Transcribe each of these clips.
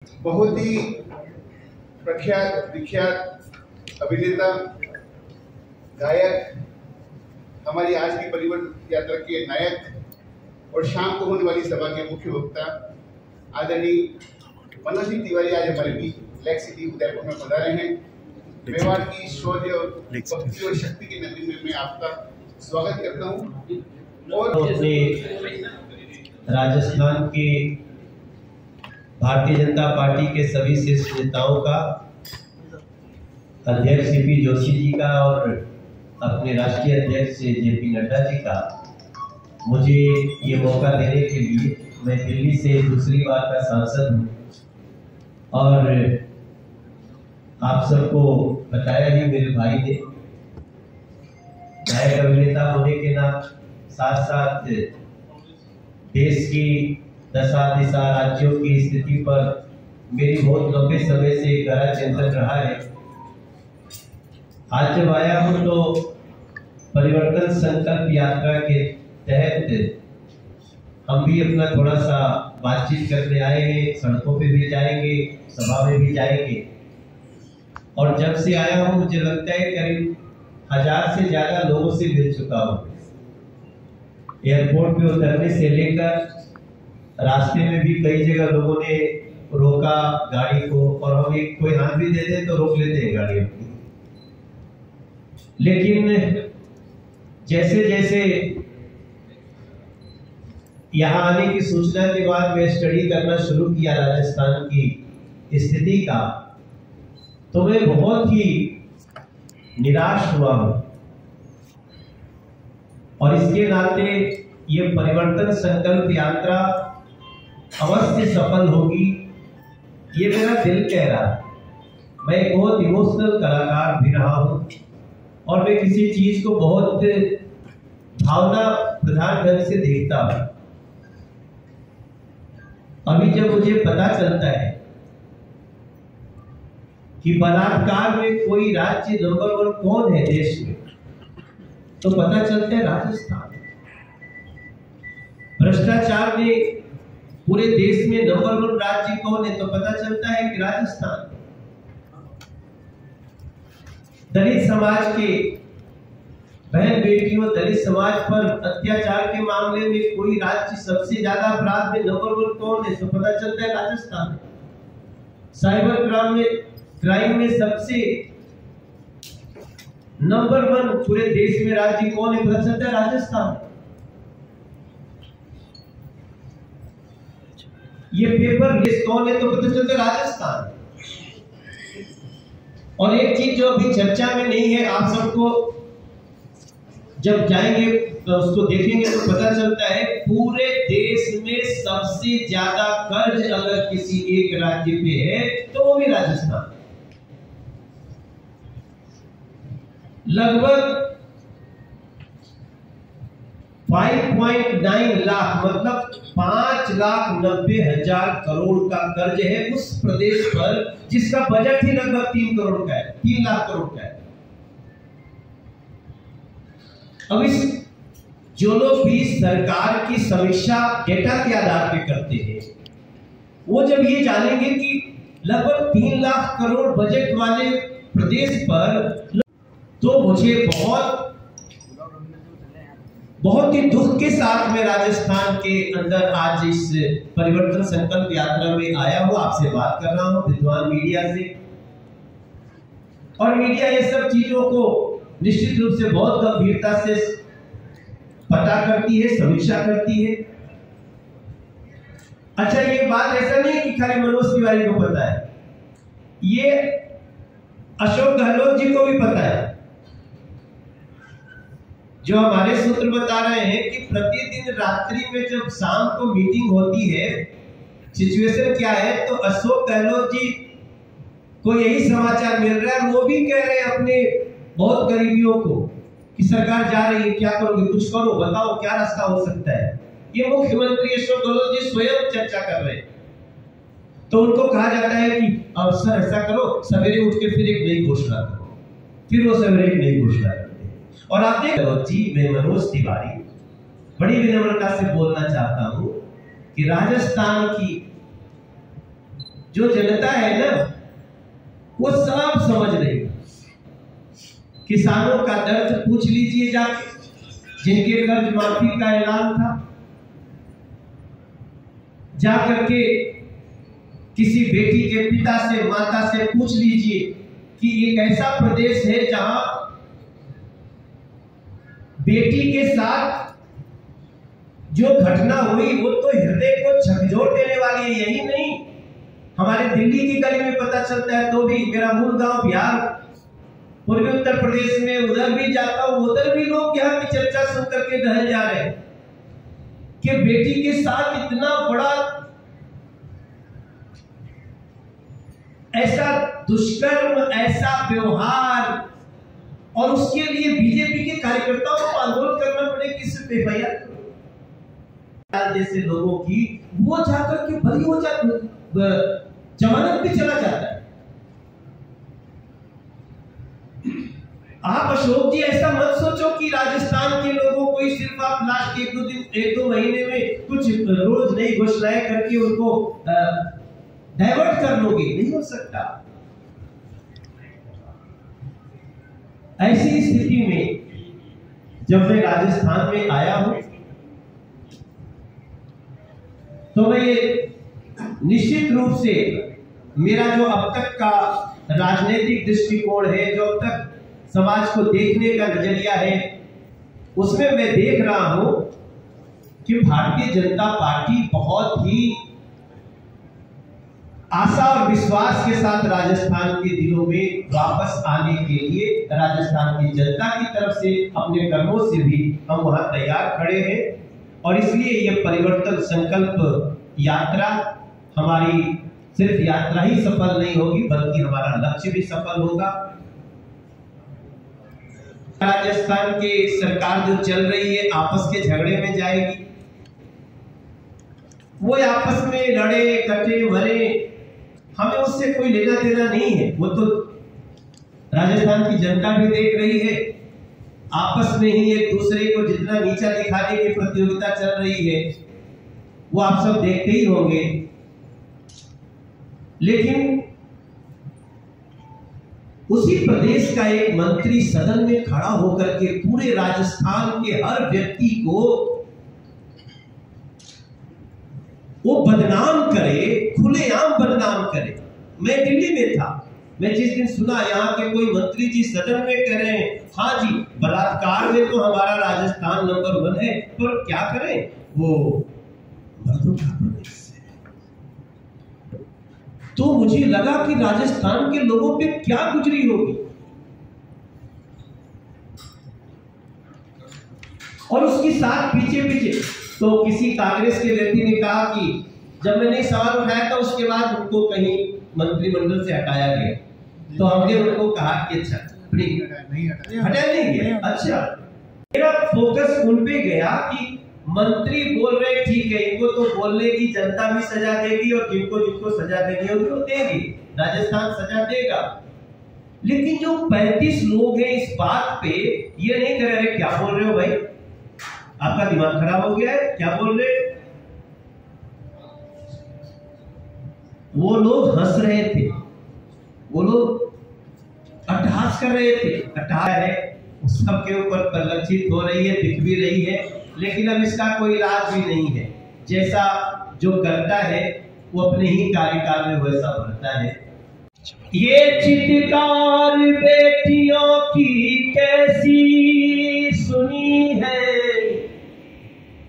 बहुत ही प्रख्यात विख्यात अभिनेता, गायक, हमारी आज की परिवर्तन यात्रा के नायक और शाम को होने वाली सभा के मुख्य वक्ता आदरणीय मनोज सिंह तिवारी आज हमारे बीच लेक सिटी उदयपुर में पधारे हैं। मेवाड़ की शौर्य और भक्ति और शक्ति के नगरी में मैं आपका स्वागत करता हूँ। और राजस्थान के भारतीय जनता पार्टी के सभी शीर्ष नेताओं का, अध्यक्ष सीपी जोशी जी का और अपने राष्ट्रीय अध्यक्ष जेपी नड्डा जी का मुझे ये मौका देने के लिए, मैं दिल्ली से दूसरी बार का सांसद हूँ और आप सबको बताया ही मेरे भाई ने, गायक अभिनेता होने के साथ साथ देश की दशा दिशा राज्यों की स्थिति पर मेरी बहुत लंबे समय से गहरा चिंतन रहा है। आज जब आया हूँ तो परिवर्तन संकल्प यात्रा के तहत हम भी अपना थोड़ा सा बातचीत करने आए हैं। सड़कों पे भी जाएंगे, सभा में भी जाएंगे। और जब से आया हूँ मुझे लगता है करीब 1000 से ज्यादा लोगों से मिल चुका हूँ। एयरपोर्ट पे उतरने से लेकर रास्ते में भी कई जगह लोगों ने रोका गाड़ी को, और हम एक कोई हाथ भी दे दे तो रोक लेते हैं गाड़ी अपनी। लेकिन जैसे जैसे यहाँ आने की सूचना के बाद मैं स्टडी करना शुरू किया राजस्थान की स्थिति का, तो मैं बहुत ही निराश हुआ हूं। और इसके नाते ये परिवर्तन संकल्प यात्रा अवश्य सफल होगी, ये मेरा दिल कह रहा है। मैं एक बहुत इमोशनल कलाकार भी रहा हूं और मैं किसी चीज को बहुत भावना प्रधान ढंग से देखता हूं। अभी जब मुझे पता चलता है कि बलात्कार में कोई राज्य नंबर 1 कौन है देश में, तो पता चलता है राजस्थान। भ्रष्टाचार में पूरे देश में नंबर 1 राज्य कौन है, तो पता चलता है कि राजस्थान। दलित समाज के बहन बेटियों, दलित समाज पर अत्याचार के मामले में कोई राज्य सबसे ज्यादा अपराध में नंबर 1 कौन है, तो पता चलता है राजस्थान। साइबर क्राइम में सबसे नंबर 1 पूरे देश में राज्य कौन है, पता चलता है राजस्थान। ये पेपर लिस्ट कौन है, तो पता चलता है राजस्थान। और एक चीज जो अभी चर्चा में नहीं है, आप सबको जब जाएंगे तो उसको देखेंगे तो पता चलता है, पूरे देश में सबसे ज्यादा कर्ज अगर किसी एक राज्य पे है तो वो भी राजस्थान। लगभग 5.9 लाख, मतलब 5,90,000 करोड़ का कर्ज है उस प्रदेश पर जिसका बजट ही लगभग 3 करोड़ का है, 3 लाख करोड़ का है। अब इस जो लोग भी सरकार की समीक्षा डेटा के आधार पे करते हैं, वो जब ये जानेंगे कि लगभग 3 लाख करोड़ बजट वाले प्रदेश पर, तो मुझे बहुत ही दुख के साथ में राजस्थान के अंदर आज इस परिवर्तन संकल्प यात्रा में आया हूं, आपसे बात कर रहा हूं विद्वान मीडिया से। और मीडिया ये सब चीजों को निश्चित रूप से बहुत गंभीरता से पता करती है, समीक्षा करती है। अच्छा, ये बात ऐसा नहीं कि खाली मनोज तिवारी को पता है, ये अशोक गहलोत जी को भी पता है। जो हमारे सूत्र बता रहे हैं कि प्रतिदिन रात्रि में जब शाम को मीटिंग होती है, सिचुएशन क्या है, तो अशोक गहलोत जी को यही समाचार मिल रहा है। वो भी कह रहे हैं अपने बहुत करीबियों को कि सरकार जा रही है, क्या करोगे, कुछ करो, बताओ क्या रास्ता हो सकता है। ये मुख्यमंत्री अशोक गहलोत जी स्वयं चर्चा कर रहे हैं। तो उनको कहा जाता है कि अब सर ऐसा करो, सवेरे उठ के फिर एक नई घोषणा करो, फिर वो सवेरे एक नई घोषणा करते हैं। और आप देख लो जी, मैं मनोज तिवारी बड़ी विनम्रता से बोलना चाहता हूं कि राजस्थान की जो जनता है ना वो सब समझ रही है। किसानों का दर्द पूछ लीजिए जाके, जिनके कर्ज माफी का ऐलान था, जाकर के किसी बेटी के पिता से, माता से पूछ लीजिए कि एक ऐसा प्रदेश है जहां बेटी के साथ जो घटना हुई वो तो हृदय को झकझोर देने वाली है। यही नहीं, हमारे दिल्ली की गली में पता चलता है तो भी, मेरा मूल गांव बिहार पूर्वी उत्तर प्रदेश में, उधर भी जाता हूं, उधर भी लोग यहाँ की चर्चा सुन करके दहल जा रहे हैं कि बेटी के साथ इतना बड़ा ऐसा दुष्कर्म, ऐसा व्यवहार, और उसके लिए बीजेपी के कार्यकर्ताओं को आंदोलन करना पड़े कि सिर्फ एफआईआर जैसे लोगों की, वो जाकर के बरी हो जाता, जमानत पे चला जाता है। आप अशोक जी ऐसा मत सोचो कि राजस्थान के लोगों को ही सिर्फ आप लास्ट एक दो महीने में कुछ रोज नई घोषणाएं करके उनको डाइवर्ट कर लोगे, नहीं हो सकता। ऐसी स्थिति में जब मैं राजस्थान में आया हूं तो मैं निश्चित रूप से मेरा जो अब तक का राजनीतिक दृष्टिकोण है, जो अब तक समाज को देखने का नजरिया है, उसमें मैं देख रहा हूं कि भारतीय जनता पार्टी बहुत ही आशा और विश्वास के साथ राजस्थान के दिलों में वापस आने के लिए राजस्थान की जनता की तरफ से अपने कर्मों से भी हम वहां तैयार खड़े हैं। और इसलिए यह परिवर्तन संकल्प यात्रा हमारी सिर्फ यात्रा ही सफल नहीं होगी, बल्कि हमारा लक्ष्य भी सफल होगा। राजस्थान की सरकार जो चल रही है आपस के झगड़े में जाएगी, वो आपस में लड़े कटे मरे, हमें उससे कोई लेना देना नहीं है। वो तो राजस्थान की जनता भी देख रही है, आपस में ही एक दूसरे को जितना नीचा दिखाने की प्रतियोगिता चल रही है वो आप सब देखते ही होंगे। लेकिन उसी प्रदेश का एक मंत्री सदन में खड़ा होकर के पूरे राजस्थान के हर व्यक्ति को वो बदनाम करे, खुलेआम बदनाम करे। मैं दिल्ली में था, मैं जिस दिन सुना यहाँ के कोई मंत्री जी सदन में कह रहे हैं, हाँ जी बलात्कार में तो हमारा राजस्थान नंबर 1 है, पर क्या करें वो मर्दों का प्रदेश है। तो मुझे लगा कि राजस्थान के लोगों पे क्या गुजरी होगी। और उसके साथ पीछे पीछे तो किसी कांग्रेस के व्यक्ति ने कहा कि जब मैंने सवाल उठाया था उसके बाद उनको कहीं मंत्रिमंडल से हटाया गया, तो हमने उनको कहा कि अच्छा हटाया नहीं गया। अच्छा, मेरा फोकस उन पे गया कि मंत्री बोल रहे ठीक है, इनको तो बोलने की जनता भी सजा देगी और जिनको जिनको सजा देनी होगी वो देगी, राजस्थान सजा देगा। लेकिन जो 35 लोग हैं इस बात पे ये नहीं कह रहे क्या बोल रहे हो भाई, आपका दिमाग खराब हो गया है, क्या बोल रहे। वो लोग हंस रहे थे, वो लोग अट्टहास कर रहे थे। अट्टहास है सबके ऊपर परिलक्षित हो रही है, दिख भी रही है, लेकिन अब इसका कोई इलाज भी नहीं है। जैसा जो करता है वो अपने ही कार्यकाल में वैसा भरता है। ये चित्कार बेटियों की कैसी सुनी है,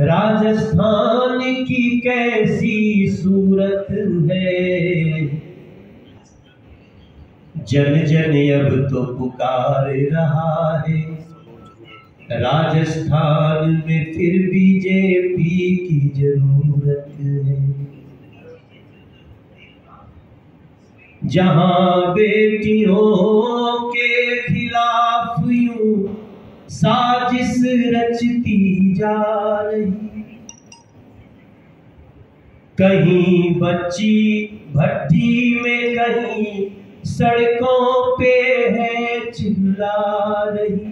राजस्थान की कैसी सूरत है, जन जन अब तो पुकार रहा है, राजस्थान में फिर बीजेपी की जरूरत है। जहां बेटियों के खिलाफ यूं साजिश रचती जा रही, कहीं बच्ची भट्टी में कहीं सड़कों पे है चिल्ला रही,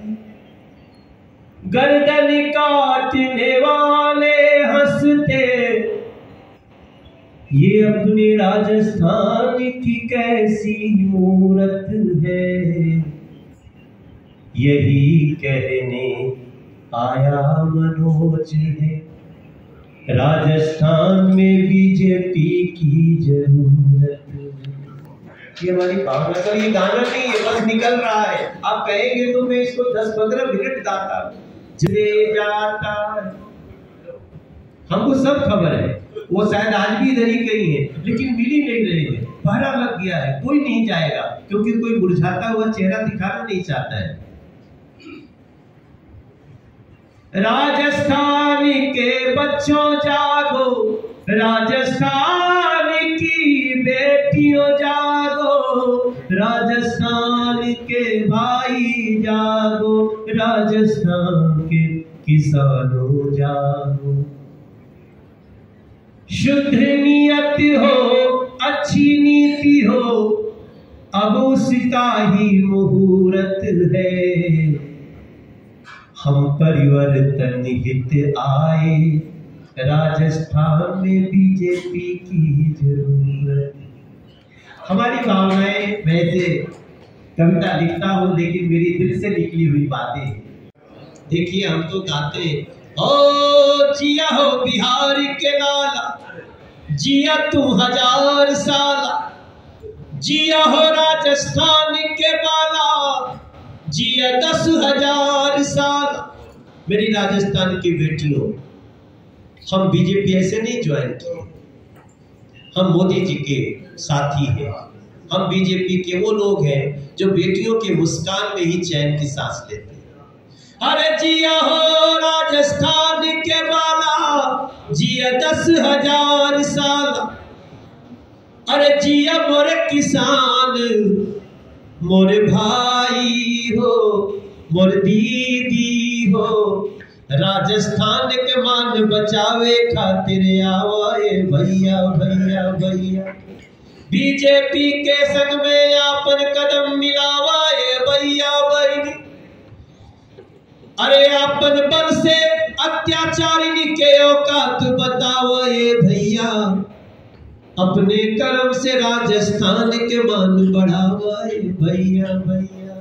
गर्दन काटने वाले हंसते ये अपने राजस्थान की कैसी मूरत है, यही कहने आया मनोज है। राजस्थान में बीजेपी की जरूरत है। ये हमारी भावना। सर ये गाना नहीं है, बस निकल रहा है। आप कहेंगे तो मैं इसको 10-15 मिनट गाता चले जाता है। हमको सब खबर है, वो शायद आज भी इधर ही कहीं है, लेकिन मिल ही नहीं रहे हैं। पहरा लग गया है, कोई नहीं जाएगा, क्योंकि कोई मुरझाता हुआ चेहरा दिखाना नहीं चाहता है। राजस्थान के बच्चों जागो, राजस्थान की बेटियों जागो, राजस्थान के भाई जागो, राजस्थान के किसानों जागो। शुद्ध नियत हो, अच्छी नीति हो, अब उसका ही मुहूर्त है। हम परिवर्तन हित आए, राजस्थान में बीजेपी की जरूरत। हमारी भावनाएं, वैसे कविता लिखता हूं लेकिन मेरी दिल से निकली हुई बातें। देखिए हम तो गाते ओ जिया हो बिहार के लाला, जिया तुम 1000 साला, जिया हो राजस्थान के बाला, जिया 10,000 साल। मेरी राजस्थान की बेटियों, हम बीजेपी ऐसे नहीं ज्वाइन किए, हम मोदी जी के साथी हैं। हम बीजेपी के वो लोग हैं जो बेटियों के मुस्कान में ही चैन की सांस लेते हैं। अरे जिया हो राजस्थान के बाला, जिया 10,000 साल, अरे जिया मोरे किसान, मोरे भाई हो, मोरे दीदी हो, राजस्थान के मान बचावे खातिर आवाए भैया भैया भैया। बीजेपी के संग में आपन कदम मिलावाए भैया भैया। अरे आपन बल से अत्याचारी के औकात बतावाए भैया, अपने कर्म से राजस्थान के मान बढ़ावाए भैया भैया।